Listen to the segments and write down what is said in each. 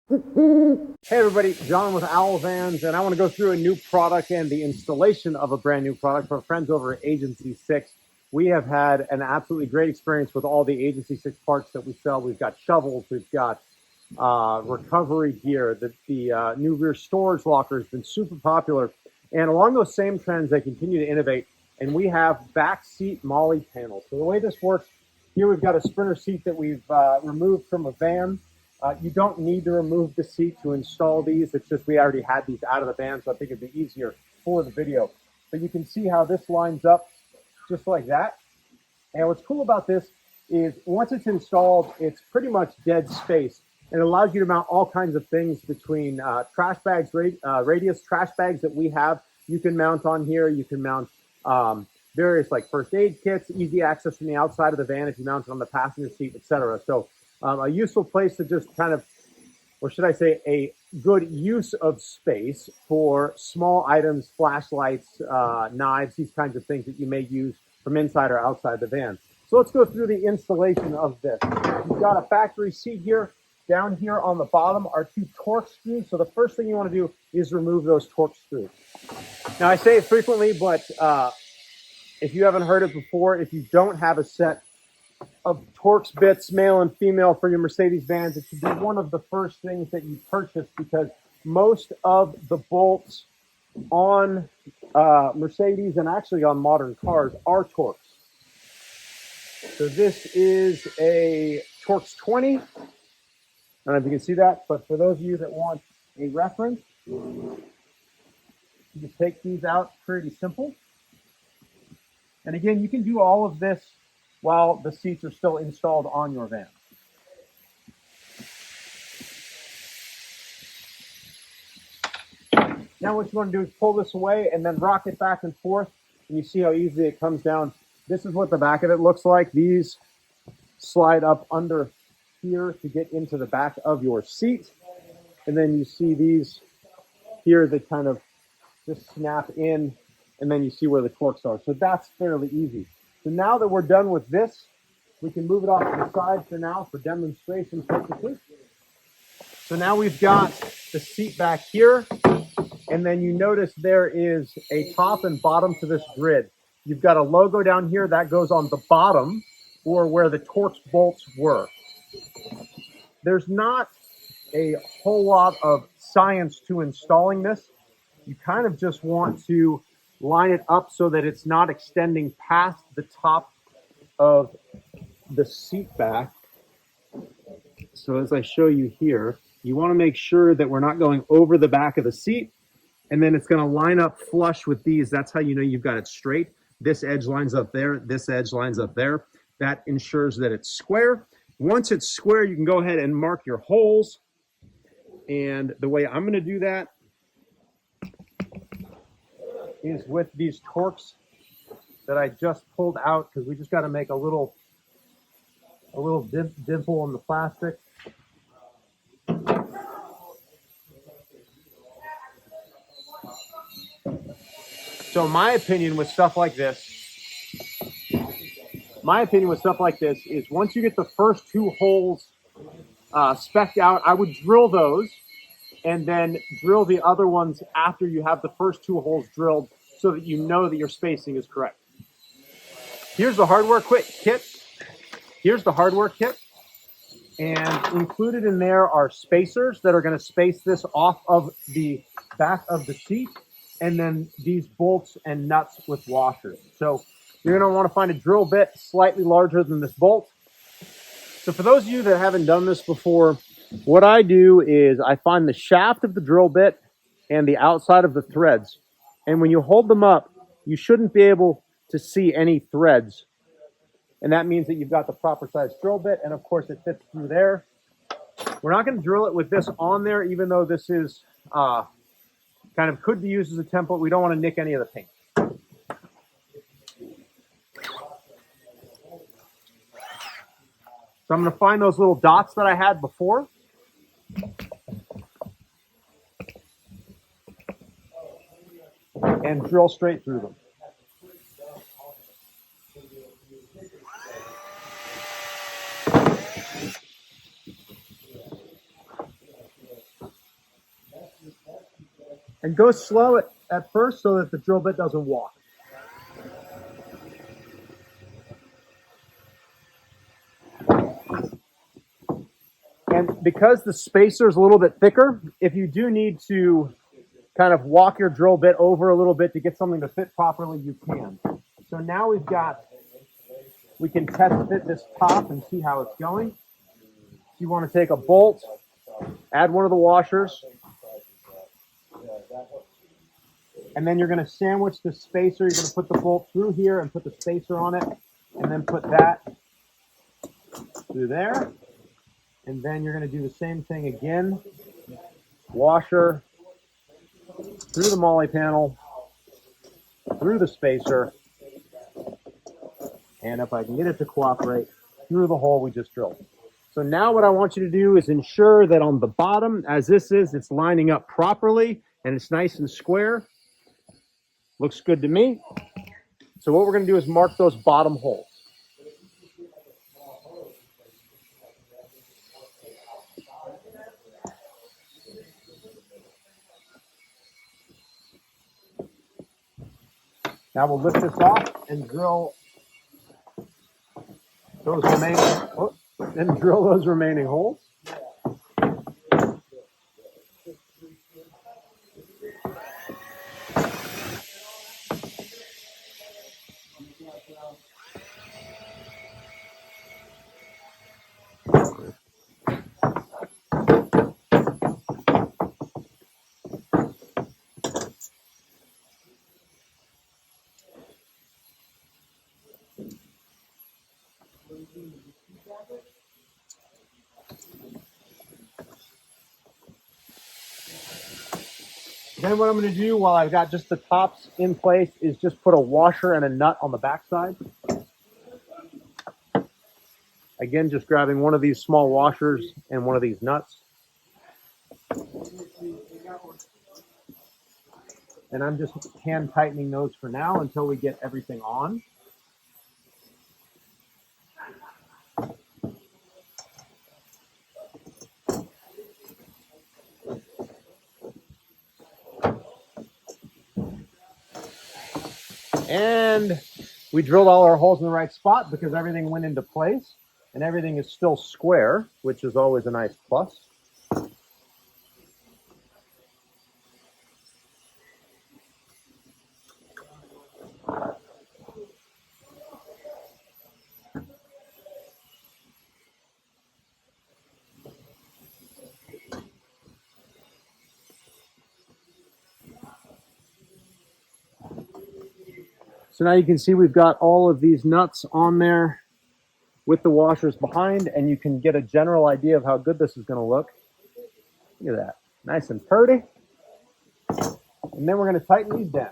Hey everybody, John with Owl Vans, and I want to go through a new product and the installation of a brand new product for our friends over at Agency 6. We have had an absolutely great experience with all the Agency 6 parts that we sell. We've got shovels, we've got recovery gear. The new rear storage locker has been super popular. And along those same trends, they continue to innovate. And we have back seat Molle panels. So the way this works, here we've got a Sprinter seat that we've removed from a van. You don't need to remove the seat to install these. It's just we already had these out of the van, so I think it'd be easier for the video. But you can see how this lines up just like that. And what's cool about this is once it's installed, it's pretty much dead space. And it allows you to mount all kinds of things between trash bags, radius trash bags that we have. You can mount on here. You can mount various like first aid kits, easy access from the outside of the van if you mount it on the passenger seat, etc. So a useful place to just kind of, or should I say, a good use of space for small items, flashlights, knives, these kinds of things that you may use from inside or outside the van. So let's go through the installation of this. You've got a factory seat here. Down here on the bottom are two Torx screws. So the first thing you want to do is remove those Torx screws. Now I say it frequently, but if you haven't heard it before, if you don't have a set of Torx bits, male and female, for your Mercedes vans, it should be one of the first things that you purchase, because most of the bolts on Mercedes and actually on modern cars are Torx. So this is a Torx 20. I don't know if you can see that, but for those of you that want a reference, you can take these out pretty simple. And again, you can do all of this while the seats are still installed on your van. Now what you want to do is pull this away and then rock it back and forth, and you see how easily it comes down. This is what the back of it looks like. These slide up under here to get into the back of your seat, and then you see these here that kind of just snap in, and then you see where the Torx are. So that's fairly easy. So now that we're done with this, we can move it off to the side for now for demonstration purposes. So now we've got the seat back here, and then you notice there is a top and bottom to this grid. You've got a logo down here that goes on the bottom, or where the Torx bolts were. There's not a whole lot of science to installing this. You kind of just want to line it up so that it's not extending past the top of the seat back. So as I show you here, you want to make sure that we're not going over the back of the seat, and then it's going to line up flush with these. That's how you know you've got it straight. This edge lines up there, this edge lines up there. That ensures that it's square. Once it's square, you can go ahead and mark your holes. And the way I'm going to do that is with these Torx that I just pulled out, because we just got to make a little dimple in the plastic. So my opinion with stuff like this is once you get the first two holes specced out, I would drill those and then drill the other ones after you have the first two holes drilled, so that you know that your spacing is correct. Here's the hardware kit. And included in there are spacers that are going to space this off of the back of the seat, and then these bolts and nuts with washers. So you're going to want to find a drill bit slightly larger than this bolt. So for those of you that haven't done this before, what I do is I find the shaft of the drill bit and the outside of the threads. And when you hold them up, you shouldn't be able to see any threads. And that means that you've got the proper size drill bit, and of course it fits through there. We're not going to drill it with this on there, even though this is kind of could be used as a template. We don't want to nick any of the paint. So I'm going to find those little dots that I had before. And drill straight through them. And go slow at first so that the drill bit doesn't walk. And because the spacer is a little bit thicker, if you do need to kind of walk your drill bit over a little bit to get something to fit properly, you can. So now we can test fit this top and see how it's going. So you want to take a bolt, add one of the washers, and then you're going to sandwich the spacer. You're going to put the bolt through here and put the spacer on it, and then put that through there. And then you're going to do the same thing again. Washer through the Molle panel, through the spacer, and if I can get it to cooperate, through the hole we just drilled. So now what I want you to do is ensure that on the bottom, as this is, it's lining up properly and it's nice and square. Looks good to me. So what we're going to do is mark those bottom holes. Now we'll lift this off and drill those remaining holes. Then what I'm going to do while I've got just the tops in place is just put a washer and a nut on the backside. Again, just grabbing one of these small washers and one of these nuts. And I'm just hand tightening those for now until we get everything on. And we drilled all our holes in the right spot because everything went into place and everything is still square, which is always a nice plus. So now you can see we've got all of these nuts on there with the washers behind, and you can get a general idea of how good this is going to look. Look at that. Nice and pretty. And then we're going to tighten these down.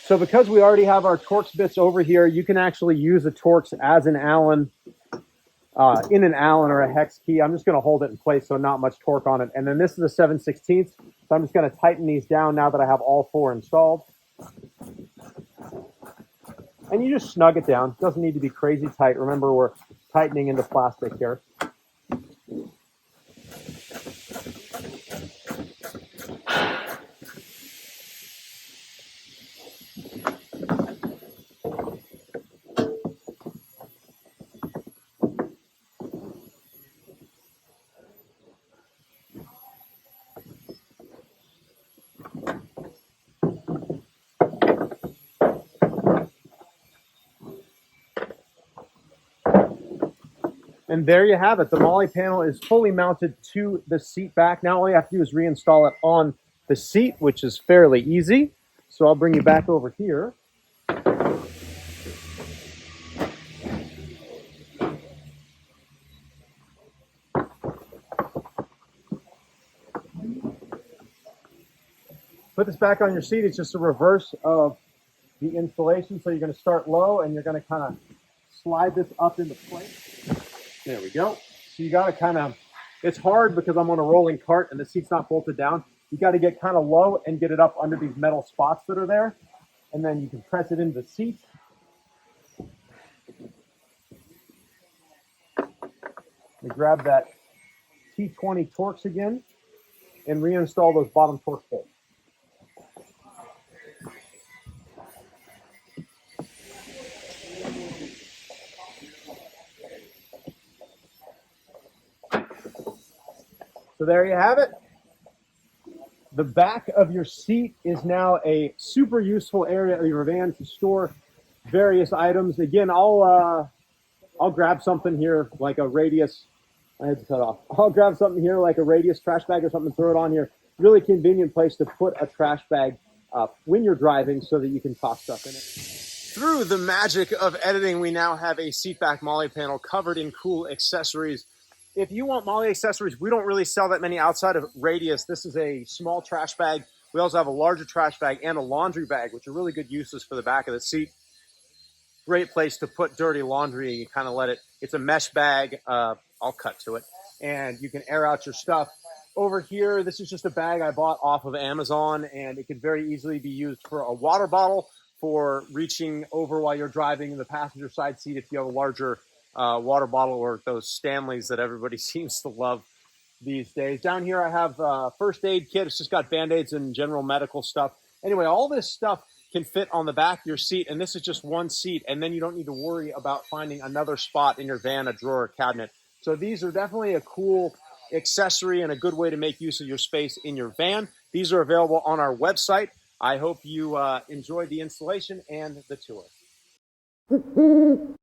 So because we already have our Torx bits over here, you can actually use a Torx as an Allen, in an Allen or a hex key. I'm just going to hold it in place so not much torque on it. And then this is a 7/16, so I'm just going to tighten these down now that I have all four installed. And you just snug it down. It doesn't need to be crazy tight. Remember, we're tightening into plastic here. And there you have it. The Molle panel is fully mounted to the seat back. Now all you have to do is reinstall it on the seat, which is fairly easy. So I'll bring you back over here. Put this back on your seat. It's just a reverse of the installation. So you're going to start low and you're going to kind of slide this up into place. There we go. So you got to kind of, it's hard because I'm on a rolling cart and the seat's not bolted down. You got to get kind of low and get it up under these metal spots that are there. And then you can press it into the seat. We grab that T20 Torx again. and reinstall those bottom torque bolts. So there you have it. The back of your seat is now a super useful area of your van to store various items. Again, I'll grab something here like a radius. I had to cut off. I'll grab something here like a radius trash bag or something and throw it on here. Really convenient place to put a trash bag when you're driving so that you can toss stuff in it. Through the magic of editing, we now have a Seatback Molle panel covered in cool accessories. If you want Molle accessories, we don't really sell that many outside of Radius. This is a small trash bag. We also have a larger trash bag and a laundry bag, which are really good uses for the back of the seat. Great place to put dirty laundry. You kind of let it, it's a mesh bag. I'll cut to it. And you can air out your stuff. Over here, this is just a bag I bought off of Amazon, and it could very easily be used for a water bottle, for reaching over while you're driving in the passenger side seat if you have a larger water bottle, or those Stanleys that everybody seems to love these days. Down here I have a first aid kit. It's just got Band-Aids and general medical stuff. Anyway, all this stuff can fit on the back of your seat, and this is just one seat, and then you don't need to worry about finding another spot in your van, a drawer, or cabinet. So these are definitely a cool accessory and a good way to make use of your space in your van. These are available on our website. I hope you enjoyed the installation and the tour.